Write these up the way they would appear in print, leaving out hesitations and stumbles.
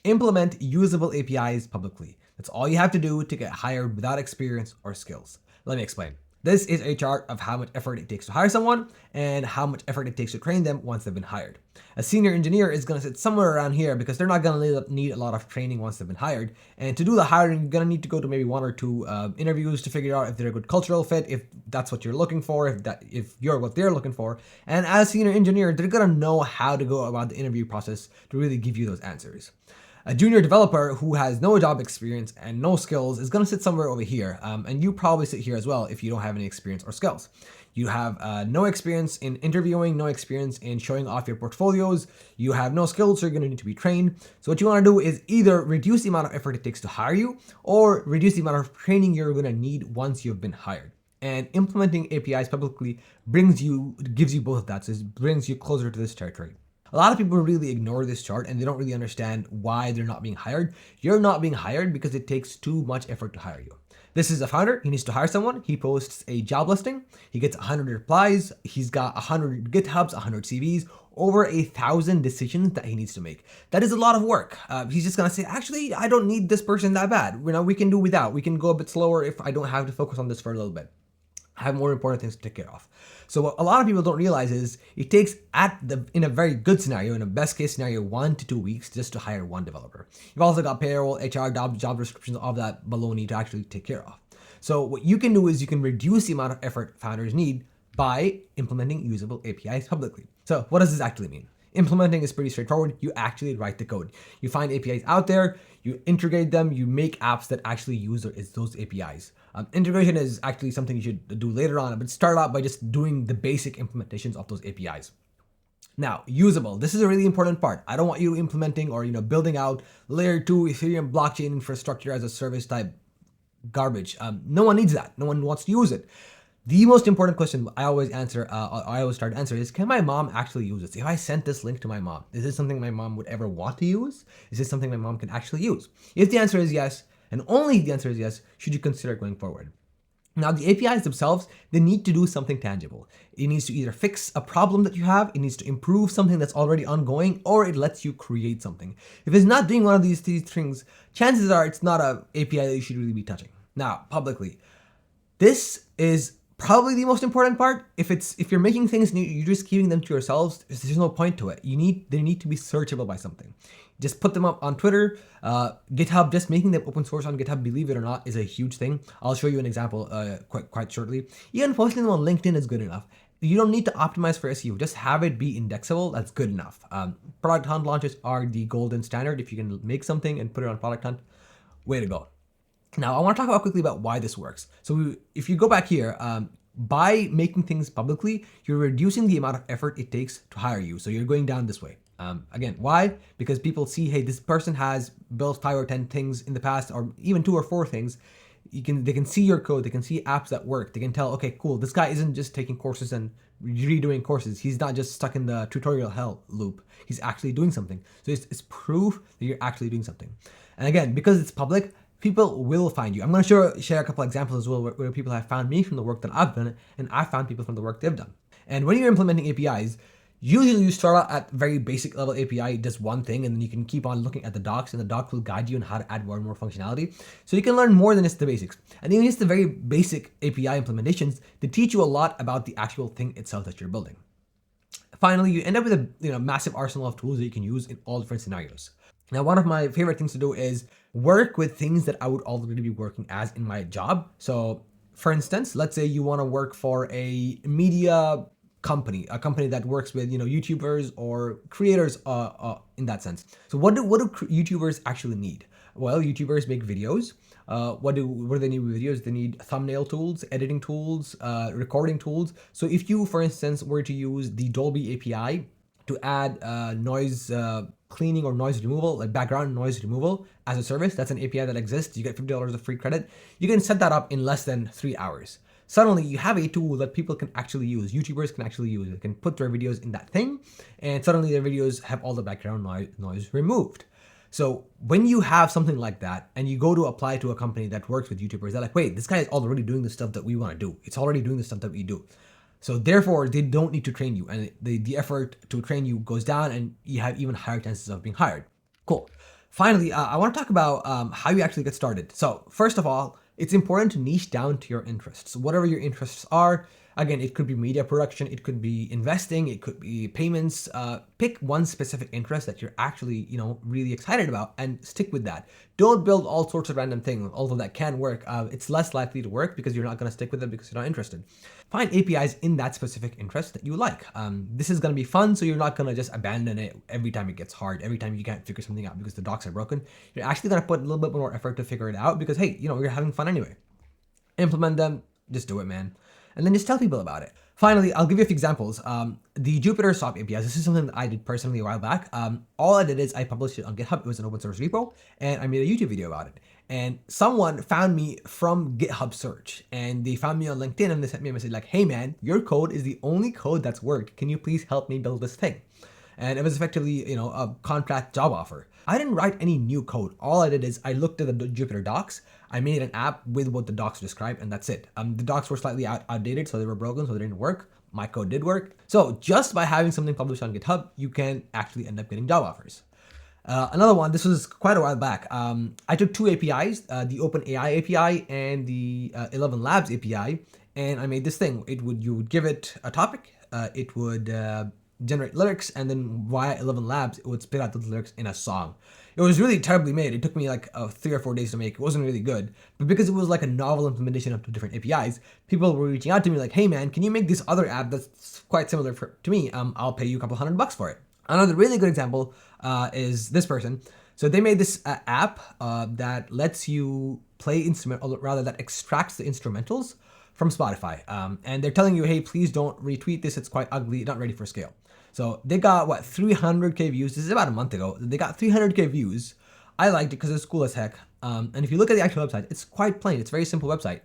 Implement usable APIs publicly. That's all you have to do to get hired without experience or skills. Let me explain. This is a chart of how much effort it takes to hire someone and how much effort it takes to train them once they've been hired. A senior engineer is going to sit somewhere around here because they're not going to need a lot of training once they've been hired. And to do the hiring, you're going to need to go to maybe one or two interviews to figure out if they're a good cultural fit, if that's what you're looking for, if you're what they're looking for. And as a senior engineer, they're going to know how to go about the interview process to really give you those answers. A junior developer who has no job experience and no skills is going to sit somewhere over here, and you probably sit here as well if you don't have any experience or skills. You have no experience in interviewing, no experience in showing off your portfolios, you have no skills, so you're going to need to be trained. So what you want to do is either reduce the amount of effort it takes to hire you, or reduce the amount of training you're going to need once you've been hired. And implementing APIs publicly gives you both of that, so it brings you closer to this territory. A lot of people really ignore this chart and they don't really understand why they're not being hired. You're not being hired because it takes too much effort to hire you. This is a founder. He needs to hire someone. He posts a job listing. He gets 100 replies. He's got 100 GitHubs, 100 CVs, over 1,000 decisions that he needs to make. That is a lot of work. He's just going to say, actually, I don't need this person that bad. We can do without. We can go a bit slower if I don't have to focus on this for a little bit. I have more important things to take care of. So what a lot of people don't realize is it takes in a very good scenario, in a best case scenario, 1 to 2 weeks just to hire one developer. You've also got payroll, HR, job descriptions, all that baloney to actually take care of. So what you can do is you can reduce the amount of effort founders need by implementing usable APIs publicly. So what does this actually mean? Implementing is pretty straightforward. You actually write the code. You find APIs out there, you integrate them, you make apps that actually use those APIs. Integration is actually something you should do later on, but start out by just doing the basic implementations of those APIs. Now, usable. This is a really important part. I don't want you implementing or building out layer 2 Ethereum blockchain infrastructure as a service type garbage. No one needs that. No one wants to use it. The most important question I always start to answer is, can my mom actually use this? If I sent this link to my mom, is this something my mom would ever want to use? Is this something my mom can actually use? If the answer is yes, and only if the answer is yes, should you consider going forward? Now, the APIs themselves, they need to do something tangible. It needs to either fix a problem that you have, it needs to improve something that's already ongoing, or it lets you create something. If it's not doing one of these things, chances are it's not an API that you should really be touching. Now, publicly, this is probably the most important part. If you're making things and you're just keeping them to yourselves, there's no point to it. They need to be searchable by something. Just put them up on Twitter, GitHub. Just making them open source on GitHub, believe it or not, is a huge thing. I'll show you an example quite shortly. Even posting them on LinkedIn is good enough. You don't need to optimize for SEO. Just have it be indexable. That's good enough. Product Hunt launches are the golden standard. If you can make something and put it on Product Hunt, way to go. Now, I want to talk quickly about why this works. So if you go back here, by making things publicly, you're reducing the amount of effort it takes to hire you. So you're going down this way. Again, why? Because people see, hey, this person has built 5 or 10 things in the past, or even 2 or 4 things. They can see your code. They can see apps that work. They can tell, okay, cool. This guy isn't just taking courses and redoing courses. He's not just stuck in the tutorial hell loop. He's actually doing something. So it's proof that you're actually doing something. And again, because it's public, people will find you. I'm going to share a couple examples as well where people have found me from the work that I've done, and I've found people from the work they've done. And when you're implementing APIs, usually you start out at very basic level API. It does one thing, and then you can keep on looking at the docs, and the doc will guide you on how to add more and more functionality. So you can learn more than just the basics. And even just the very basic API implementations, they teach you a lot about the actual thing itself that you're building. Finally, you end up with a massive arsenal of tools that you can use in all different scenarios. Now, one of my favorite things to do is work with things that I would already be working as in my job. So for instance, let's say you want to work for a media company, a company that works with, YouTubers or creators in that sense. So what do YouTubers actually need? Well, YouTubers make videos. What do they need with videos? They need thumbnail tools, editing tools, recording tools. So if you, for instance, were to use the Dolby API to add noise cleaning or noise removal, like background noise removal as a service, that's an API that exists. You get $50 of free credit. You can set that up in less than 3 hours. Suddenly you have a tool that people can actually use, YouTubers can actually use. They can put their videos in that thing, and suddenly their videos have all the background noise removed. So when you have something like that and you go to apply to a company that works with YouTubers, they're like, wait, this guy is already doing the stuff that we want to do. It's already doing the stuff that we do. So therefore, they don't need to train you, and the effort to train you goes down, and you have even higher chances of being hired. Cool. Finally, I want to talk about how you actually get started. So, first of all, it's important to niche down to your interests. Whatever your interests are, again, it could be media production, it could be investing, it could be payments. Pick one specific interest that you're actually, really excited about and stick with that. Don't build all sorts of random things. Although that can work, it's less likely to work because you're not going to stick with it because you're not interested. Find APIs in that specific interest that you like. This is going to be fun, so you're not going to just abandon it every time it gets hard, every time you can't figure something out because the docs are broken. You're actually going to put a little bit more effort to figure it out because, hey, you're having fun anyway. Implement them, just do it, man. And then just tell people about it. Finally, I'll give you a few examples. The Jupyter SOP APIs, this is something that I did personally a while back. All I did is I published it on GitHub. It was an open source repo, and I made a YouTube video about it. And someone found me from GitHub search, and they found me on LinkedIn, and they sent me a message like, hey man, your code is the only code that's worked. Can you please help me build this thing? And it was effectively, a contract job offer. I didn't write any new code. All I did is I looked at the Jupyter docs. I made an app with what the docs described, and that's it. The docs were slightly outdated, so they were broken, so they didn't work. My code did work. So just by having something published on GitHub, you can actually end up getting job offers. Another one, this was quite a while back. I took two APIs, the OpenAI API and the 11 Labs API, and I made this thing. You would give it a topic, it would generate lyrics, and then via 11 Labs, it would spit out those lyrics in a song. It was really terribly made. It took me like 3 or 4 days to make. It wasn't really good. But because it was like a novel implementation of two different APIs, people were reaching out to me like, hey man, can you make this other app that's quite similar to me? I'll pay you a couple $100 for it. Another really good example is this person. So they made this app that lets you play that extracts the instrumentals from Spotify. And they're telling you, hey, please don't retweet this. It's quite ugly, not ready for scale. So they got 300K views. This is about a month ago. They got 300K views. I liked it because it's cool as heck. And if you look at the actual website, it's quite plain. It's a very simple website,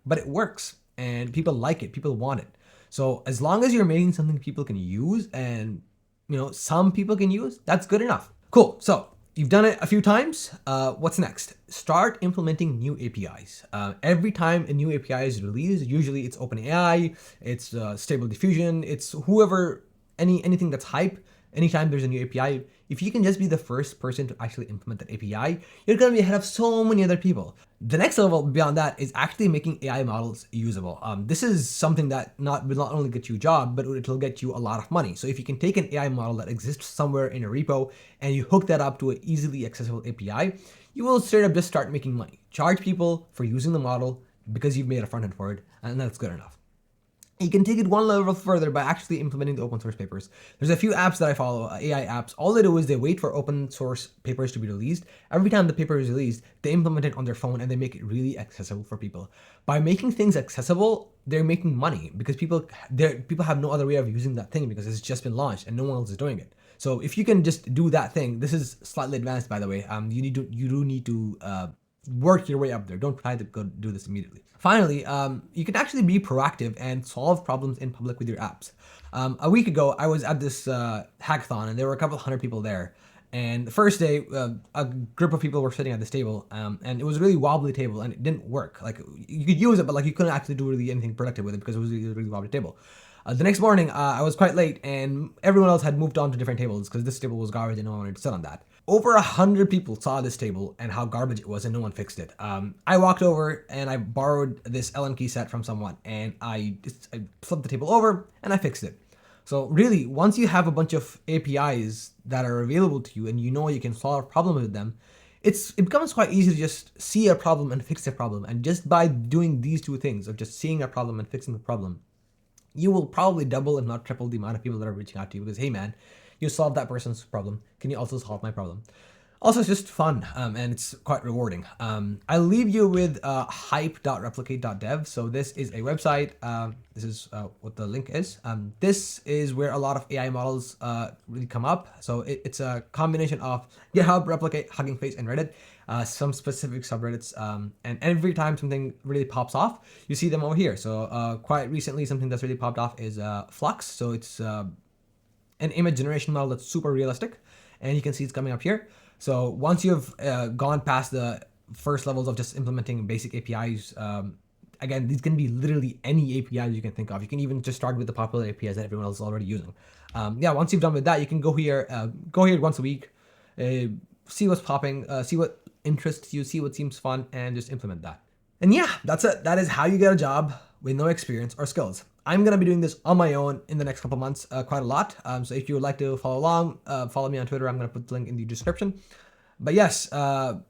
but it works and people like it. People want it. So as long as you're making something people can use and some people can use, that's good enough. Cool. So you've done it a few times. What's next? Start implementing new APIs. Every time a new API is released, usually it's OpenAI, it's Stable Diffusion, it's whoever, anything that's hype. Anytime there's a new API, if you can just be the first person to actually implement that API, you're going to be ahead of so many other people. The next level beyond that is actually making AI models usable. This is something that will not only get you a job, but it'll get you a lot of money. So if you can take an AI model that exists somewhere in a repo and you hook that up to an easily accessible API, you will straight up just start making money. Charge people for using the model because you've made a front end for it, and that's good enough. You can take it one level further by actually implementing the open source papers. There's a few apps that I follow, AI apps. All they do is they wait for open source papers to be released. Every time the paper is released, they implement it on their phone and they make it really accessible for people. By making things accessible, they're making money because people have no other way of using that thing because it's just been launched and no one else is doing it. So if you can just do that thing, this is slightly advanced, by the way. You do need to work your way up there. Don't try to go do this immediately. Finally, you can actually be proactive and solve problems in public with your apps. A week ago, I was at this hackathon and there were a couple hundred people there. And the first day, a group of people were sitting at this table, and it was a really wobbly table and it didn't work. Like you could use it, but you couldn't actually do really anything productive with it because it was a really wobbly table. The next morning, I was quite late and everyone else had moved on to different tables because this table was garbage and no one wanted to sit on that. Over 100 people saw this table and how garbage it was and no one fixed it. I walked over and I borrowed this Allen key set from someone and I flipped the table over and I fixed it. So really, once you have a bunch of APIs that are available to you and you can solve problems with them, it becomes quite easy to just see a problem and fix a problem. And just by doing these two things of just seeing a problem and fixing the problem, you will probably double if not triple the amount of people that are reaching out to you because, hey man, you solved that person's problem. Can you also solve my problem? Also, it's just fun and it's quite rewarding. I'll leave you with hype.replicate.dev. So this is a website. This is what the link is. This is where a lot of AI models really come up. So it's a combination of GitHub, Replicate, Hugging Face, and Reddit. Some specific subreddits. And every time something really pops off, you see them over here. So quite recently, something that's really popped off is Flux. So it's an image generation model that's super realistic. And you can see it's coming up here. So once you've gone past the first levels of just implementing basic APIs, again, these can be literally any APIs you can think of. You can even just start with the popular APIs that everyone else is already using. Once you've done with that, you can go here once a week. see what's popping, see what interests you, see what seems fun, and just implement that. And yeah, that's it. That is how you get a job with no experience or skills. I'm going to be doing this on my own in the next couple months, quite a lot. So if you would like to follow along, follow me on Twitter. I'm going to put the link in the description. But yes, come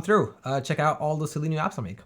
through, check out all the silly new apps I make.